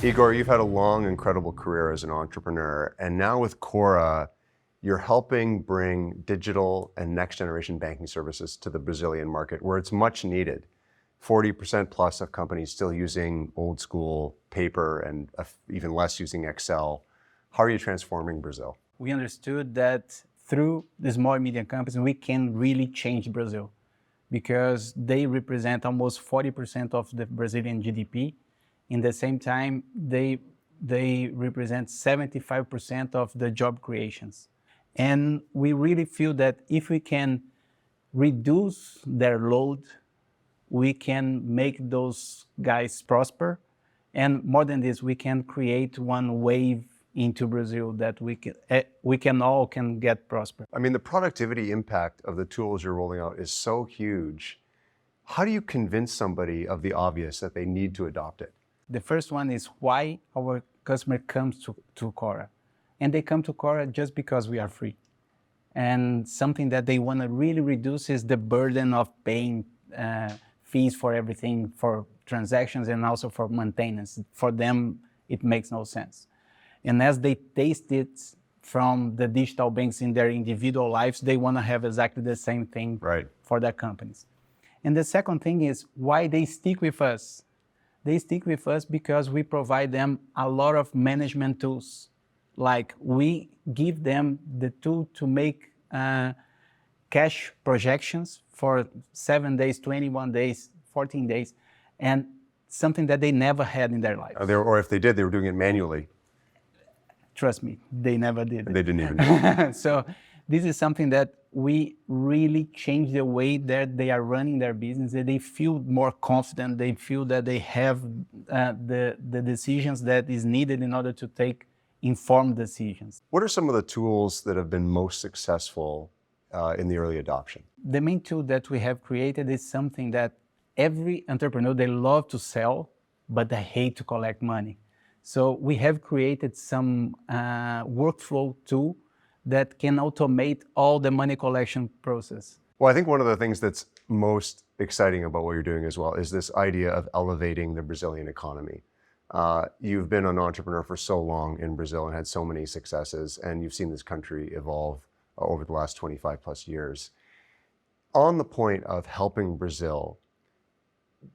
Igor, you've had a long, incredible career as an entrepreneur, and now with Cora, you're helping bring digital and next-generation banking services to the Brazilian market, where it's much needed. 40% plus of companies still using old school paper and even less using Excel. How are you transforming Brazil? We understood that through the small and medium companies, we can really change Brazil because they represent almost 40% of the Brazilian GDP. In the same time, they represent 75% of the job creations. And we really feel that if we can reduce their load, we can make those guys prosper. And more than this, we can create one wave into Brazil that we can all get prosper. I mean, the productivity impact of the tools you're rolling out is so huge. How do you convince somebody of the obvious that they need to adopt it? The first one is why our customer comes to Cora. And they come to Cora just because we are free. And something that they want to really reduce is the burden of paying fees for everything, for transactions and also for maintenance. For them, it makes no sense. And as they taste it from the digital banks in their individual lives, they want to have exactly the same thing for their companies. And the second thing is why they stick with us. They stick with us because we provide them a lot of management tools. Like we give them the tool to make cash projections for 7 days, 21 days, 14 days, and something that they never had in their lives. Or if they did, they were doing it manually. Trust me, they never did. They didn't even know. So this is something that we really change the way that they are running their business, that they feel more confident, they feel that they have the decisions that is needed in order to take informed decisions. What are some of the tools that have been most successful in the early adoption? The main tool that we have created is something that every entrepreneur, they love to sell, but they hate to collect money. So we have created some workflow tool that can automate all the money collection process. Well, I think one of the things that's most exciting about what you're doing as well is this idea of elevating the Brazilian economy. You've been an entrepreneur for so long in Brazil and had so many successes, and you've seen this country evolve over the last 25 plus years. On the point of helping Brazil,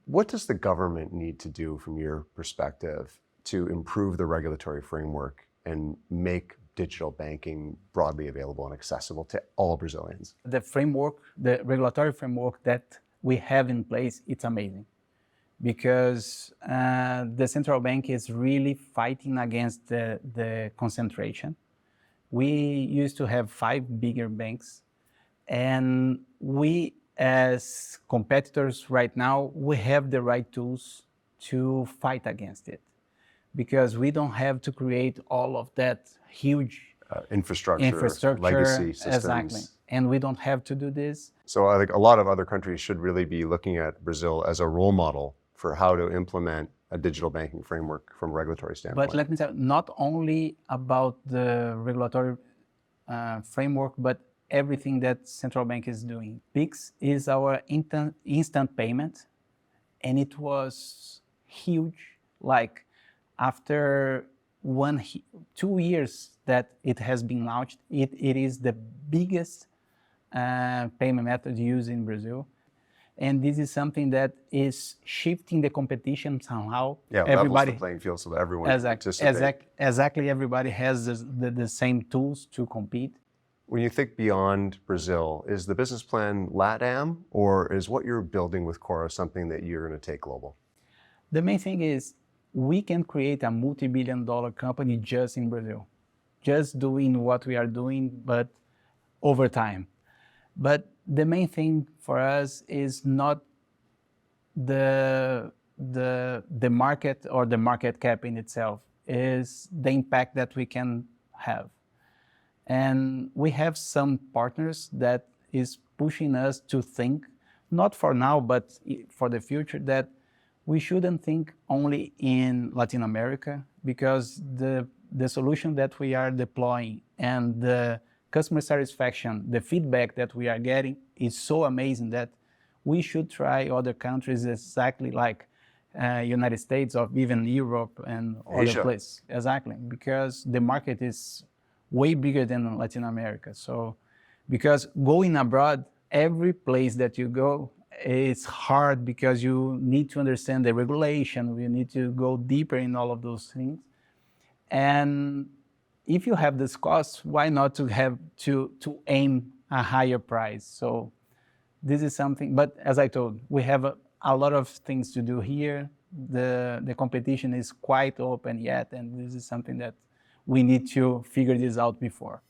what does the government need to do from your perspective to improve the regulatory framework and make digital banking broadly available and accessible to all Brazilians? The framework, the regulatory framework that we have in place, it's amazing. Because the central bank is really fighting against the concentration. We used to have 5 bigger banks, and we as competitors right now, we have the right tools to fight against it. Because we don't have to create all of that huge infrastructure, legacy systems. Exactly. And we don't have to do this. So I think a lot of other countries should really be looking at Brazil as a role model for how to implement a digital banking framework from a regulatory standpoint. But let me tell you, not only about the regulatory framework, but everything that central bank is doing. Pix is our instant payment, and it was huge. Like after 2 years that it has been launched, it is the biggest payment method used in Brazil. And this is something that is shifting the competition somehow. Yeah, levels the playing field so that everyone can participate. Exactly, everybody has the same tools to compete. When you think beyond Brazil, is the business plan LATAM, or is what you're building with Cora something that you're going to take global? The main thing is we can create a multi-billion-dollar company just in Brazil, just doing what we are doing, but over time. But the main thing for us is not the market or the market cap in itself, is the impact that we can have. And we have some partners that is pushing us to think, not for now, but for the future, that we shouldn't think only in Latin America, because the solution that we are deploying and the customer satisfaction, the feedback that we are getting is so amazing that we should try other countries exactly like United States or even Europe and Asia. other places. Exactly, because the market is way bigger than Latin America. So, because going abroad, every place that you go, it's hard because you need to understand the regulation. You need to go deeper in all of those things. And if you have this cost, why not to have to aim a higher price? So this is something, but as I told, we have a lot of things to do here. The competition is quite open yet, and this is something that we need to figure this out before.